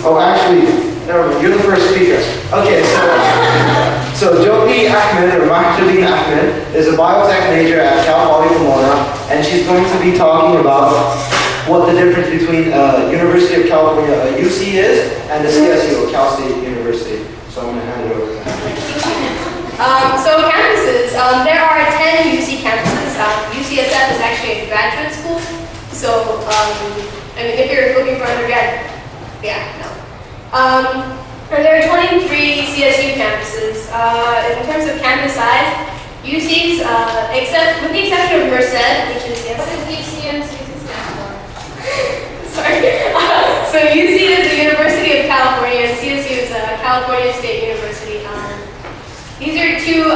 Oh, actually, never mind. You're the first speaker. Okay, so Jyoti Ahmed, or Mahjabeen Ahmed, is a biotech major at Cal Poly Pomona, and she's going to be talking about what the difference between University of California, UC is, and the CSU, Cal State University. So I'm going to hand it over to her. So campuses, there are 10 UC campuses. UCSF is actually a graduate school. So, I mean, if you're looking for undergrad, yeah, no. And there are 23 CSU campuses. In terms of campus size, UC's, with the exception of Merced, which is, yes. What does UCMC stand for? Sorry. So UC is the University of California, and CSU is California State University. These are two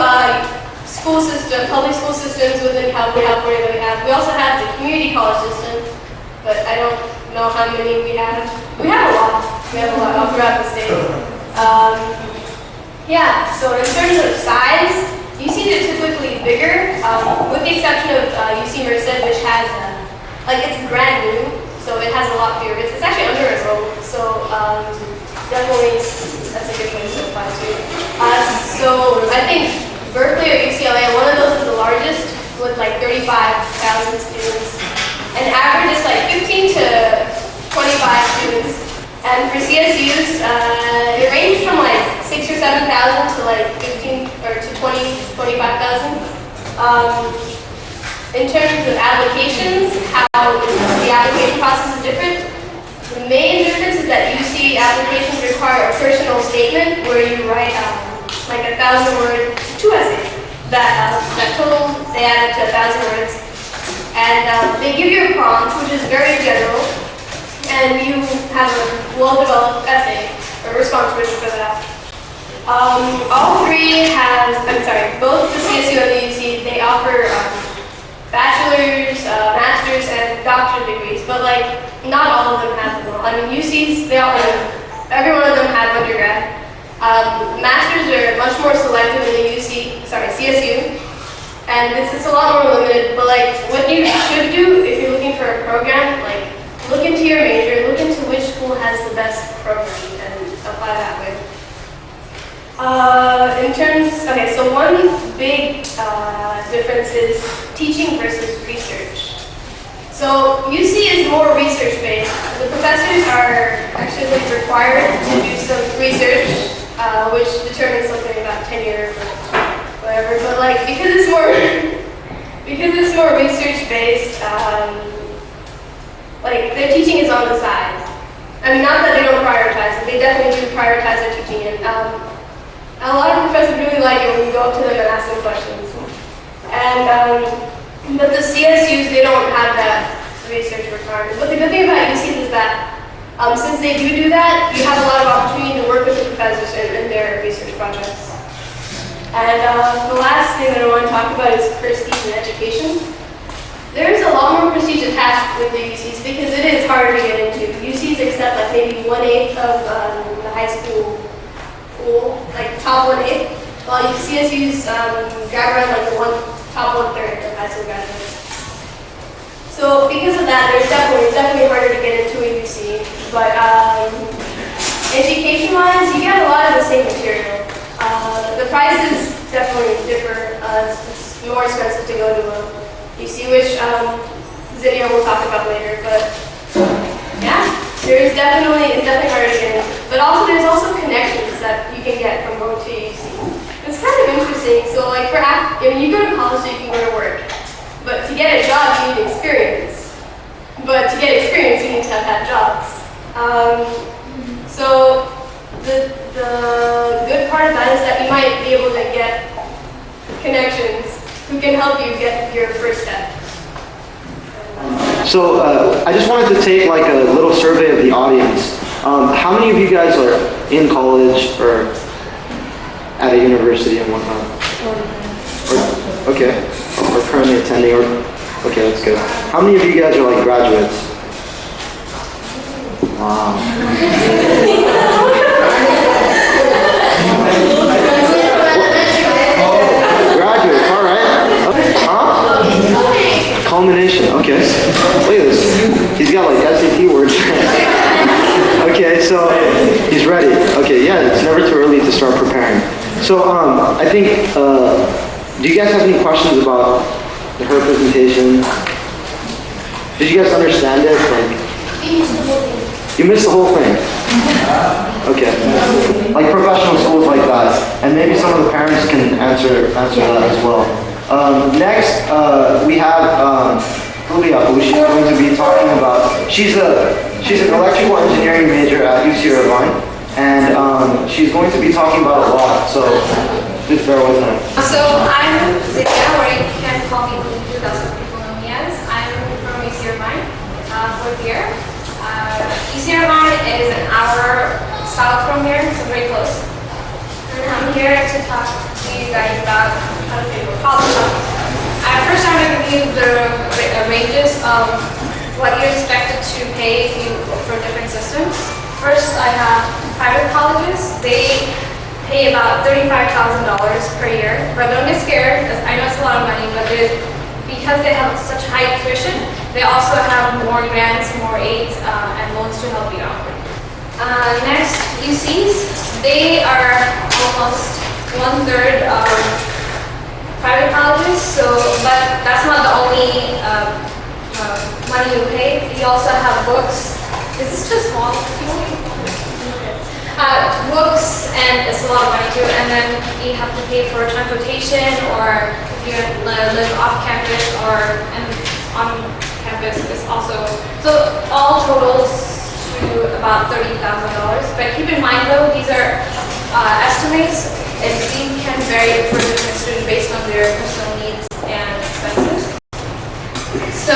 public school systems within California that we have. We also have the community college system, but I don't know how many we have. We have a lot. We have a lot all throughout the state. Yeah, so in terms of size, UC is typically bigger, with the exception of UC Merced, which has, it's brand new, so it has a lot fewer. It's actually under enrolled, so definitely that's a good place to apply to. So I think Berkeley or UCLA, one of those is the largest with like 35,000 students. And average is like 15 to 25 students. And for CSUs, it ranges from like 6,000 or 7,000 to like 15 or to 20, 25,000. In terms of applications, how the application process is different. The main difference is that UC applications require a personal statement where you write like 1,000-word, 2 essays. That total, they add it to 1,000 words. And they give you a prompt, which is very general, and you have a well-developed essay, or response written for that. Both the CSU and the UC, they offer bachelor's, master's, and doctorate degrees, but like, not all of them have them all. I mean, UC's, every one of them have undergrad. Masters are much more selective in the CSU, and it's a lot more limited, but like, what you should do if you're looking for a program, like, look into your major, look into which school has the best program, and apply that way. So one big difference is teaching versus research. So UC is more research-based. The professors are actually required to do some research, which determines something about tenure or whatever. But like, because it's more research-based, like their teaching is on the side. I mean, not that they don't prioritize it. They definitely do prioritize their teaching. And a lot of professors really like it when you go up to them and ask them questions. And but the CSUs, they don't have that research requirement. But the good thing about UC is that since they do that, you have a lot of opportunity to work with the professors in their research projects. And the last thing that I want to talk about is prestige in education. There is a lot more prestige attached with the UCs because it is harder to get into. UCs accept like maybe 1/8 of the high school pool, like top 1/8, while CSUs grab around like the top 1/3 of high school graduates. So because of that, it's definitely harder to get into a UC. But education-wise, you get a lot of the same material. The prices definitely differ. It's more expensive to go to a UC, which Zinnia will talk about later. But yeah, it's definitely harder to get into. But also, there's also connections that you can get from going to a UC. It's kind of interesting. So like you go to college so you can go to work. But to get a job, you need experience. But to get experience, you need to have had jobs. So the good part of that is that you might be able to get connections who can help you get your first step. So I just wanted to take like a little survey of the audience. How many of you guys are in college or at a university and whatnot? Or currently attending, okay, that's good. How many of you guys are like graduates? Wow. Graduates, all right. Huh? Culmination, okay. Look at this. He's got like SAT words. Okay, so So I think, do you guys have any questions about her presentation? Did you guys understand it? You missed the whole thing? Okay. Like professional schools like that. And maybe some of the parents can answer that as well. Next, we have Julia, who she's going to be talking about. She's an electrical engineering major at UC Irvine. And she's going to be talking about a lot, so just bear with her. So I'm Zia, or you can call me Lulu, that's what people know me as. I'm from UC Irvine, fourth year. UC Irvine is an hour south from here, so very close. And I'm here to talk to you guys about how to pay for college. First I'm going to give you the ranges of what you're expected to pay for different systems. First, I have private colleges. They pay about $35,000 per year, but don't get scared, because I know it's a lot of money, but because they have such high tuition, they also have more grants, more aids, and loans to help you out. Next, UCs. They are almost 1/3 of private colleges, but that's not the only money you pay. You also have books. Is this too small? Books, and it's a lot of money too. And then you have to pay for transportation, or if you live off campus or on campus, it's also, so all totals to about $30,000. But keep in mind though, these are estimates, and these can vary for different students based on their personal needs and expenses. So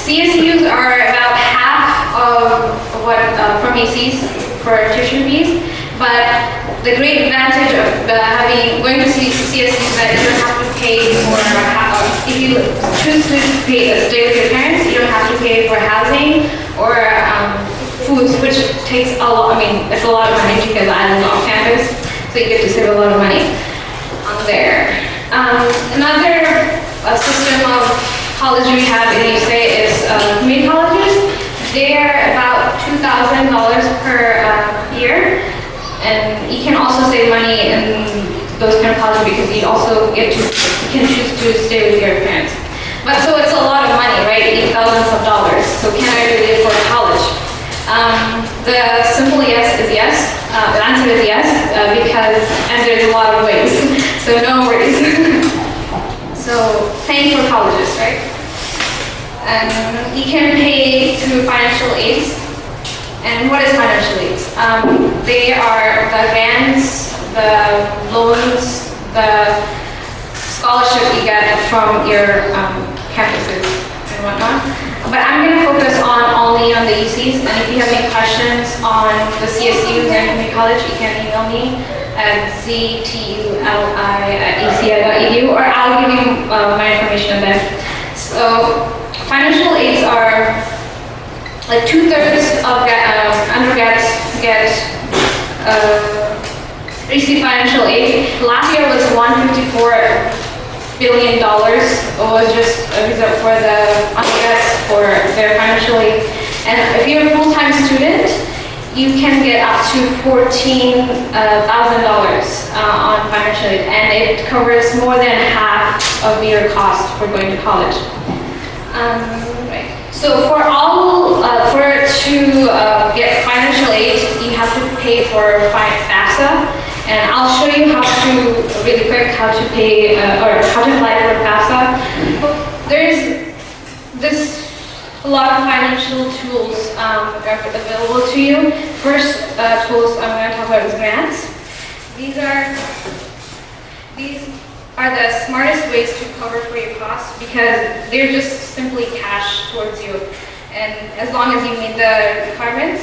CSUs are about half of what from ACs for tuition fees, but the great advantage of going to CSUs is that you don't have to pay for if you choose to stay with your parents, you don't have to pay for housing or foods, which takes a lot. I mean, it's a lot of money because I live off campus, so you get to save a lot of money on there. Another system of college we have in UC is community colleges. They're about $2,000 per year, and you can also save money in those kind of colleges because you also can choose to stay with your parents. But so it's a lot of money, right? Thousands of dollars. So can I really afford college? The simple yes is yes. The answer is yes, and there's a lot of ways. So no worries. So paying for colleges, right? And you can pay through financial aids. And what is financial aids? They are the grants, the loans, the scholarship you get from your campuses and whatnot. But I'm going to focus only on the UCs. And if you have any questions on the CSUs and community college, you can email me at ztuli@uci.edu, or I'll give you my information on that. So financial aids are like 2/3 of undergrads receive financial aid. Last year was $154 billion. It was just reserved for the undergrads for their financial aid. And if you're a full-time student, you can get up to $14,000 on financial aid, and it covers more than half of your cost for going to college. Right. So to get financial aid, you have to pay for FAFSA, and I'll show you really quick how to pay or how to apply for FAFSA. There's a lot of financial tools available to you. First tools I'm going to talk about is grants. These are the smartest ways to cover for your costs because they're just simply cash towards you. And as long as you meet the requirements,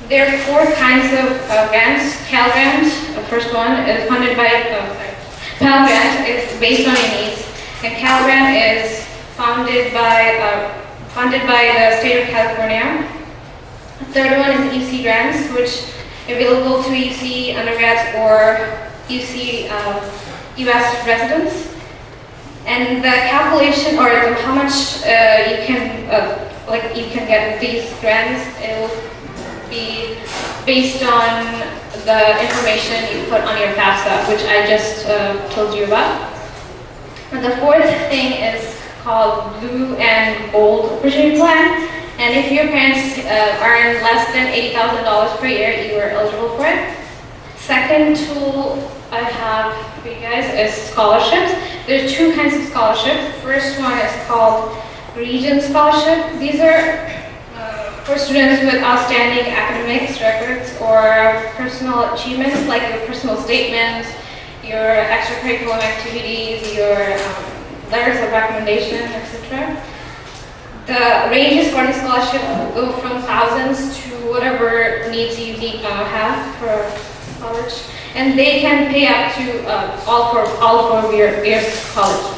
there are 4 kinds of grants. Cal Grant, the first one, is funded by, Pell Grant is based on your needs, and Cal Grant is funded by the state of California. The third one is UC Grants, which are available to UC undergrads or UC US residents. And the calculation, or how much you can get these grants, it will be based on the information you put on your FAFSA, which I just told you about. And the fourth thing is called Blue and Gold Opportunity Plan. And if your parents earn less than $80,000 per year, you are eligible for it. Second tool I have for you guys is scholarships. There's two kinds of scholarships. First one is called Region Scholarship. These are for students with outstanding academics records or personal achievements, like your personal statements, your extracurricular activities, your letters of recommendation, etc. The ranges for the scholarship go from thousands to whatever needs you have for college, and they can pay up to all for your years of college.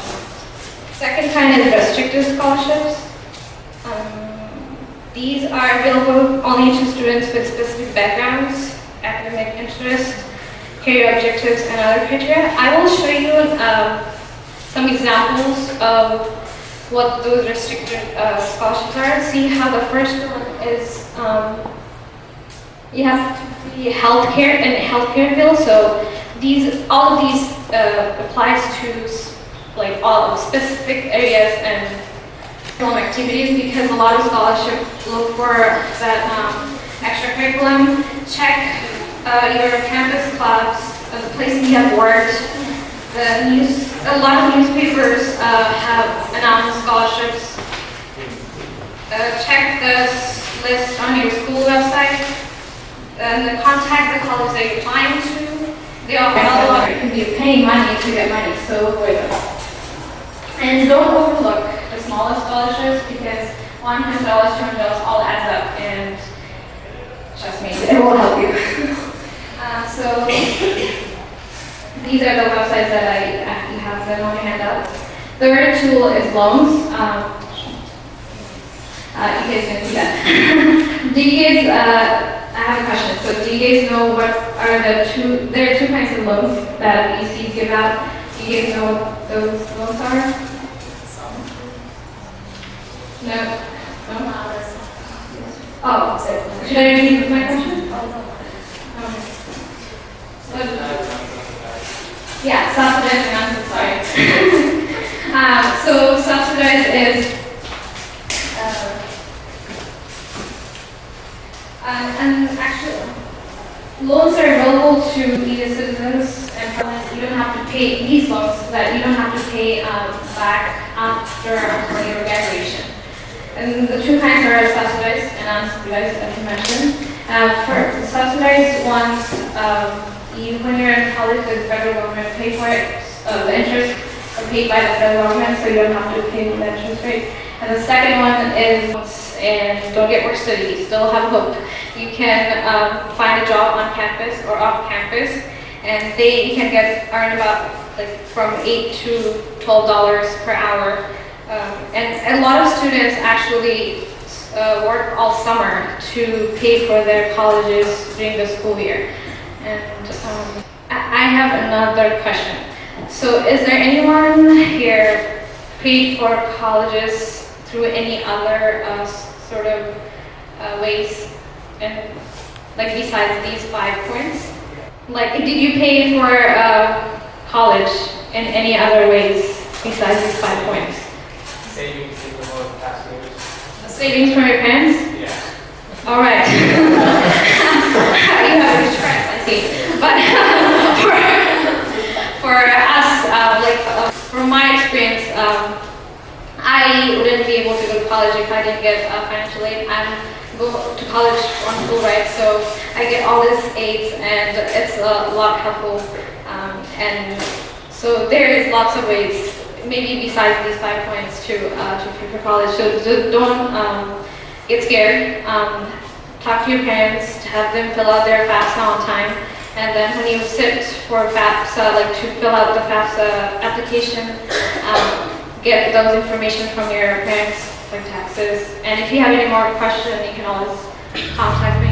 Second kind is restricted scholarships. These are available only to students with specific backgrounds, academic interests, career objectives, and other criteria. I will show you some examples of what those restricted scholarships are. See how the first one is, you have to be healthcare and healthcare field. So all of these applies to like all specific areas and activities, because a lot of scholarships look for that extra curriculum. Check your campus clubs, the places you have worked. A lot of newspapers have announced scholarships. Check this list on your school website. And contact the college that you're applying to. They all can be paying money to get money, so avoid them. And don't overlook the smallest scholarships, because $100, $200 all adds up, and trust me, it will help you. So these are the websites that I have them on my handout. Third tool is loans. You guys can see that. Do you guys, I have a question. So do you guys know what are there are two kinds of loans that VCs give out. Do you guys know what those loans are? No? No? Oh, should I repeat my question? Yeah, subsidized and unsubsidized. So subsidized is, and actually, loans are available to either citizens and parents. You don't have to pay these loans, so that you don't have to pay back after your graduation. And the two kinds are subsidized and unsubsidized, as you mentioned. For the subsidized ones, when you're in college, the federal government pay for it. The interest are paid by the federal government, so you don't have to pay the interest rate. And the second one is, and don't get work study, still have hope. You can find a job on campus or off campus, and you can earn about from $8 to $12 per hour. And a lot of students actually work all summer to pay for their colleges during the school year. And I have another question. So is there anyone here paid for colleges through any other sort of ways, and besides these 5 points? Did you pay for college in any other ways besides these 5 points? Savings in the more past years. Savings from your parents? Yeah. All right. You have a rich friends, I see. But for us, from my experience, I wouldn't be able to go to college if I didn't get financial aid. I'm going to college on Fulbright, so I get all these aids, and it's a lot helpful. And so there is lots of ways, maybe besides these 5 points, to pay for college. So don't get scared. Talk to your parents, to have them fill out their FAFSA on time, and then when you sit for FAFSA, to fill out the FAFSA application, get those information from your parents, like taxes. And if you have any more questions, you can always contact me.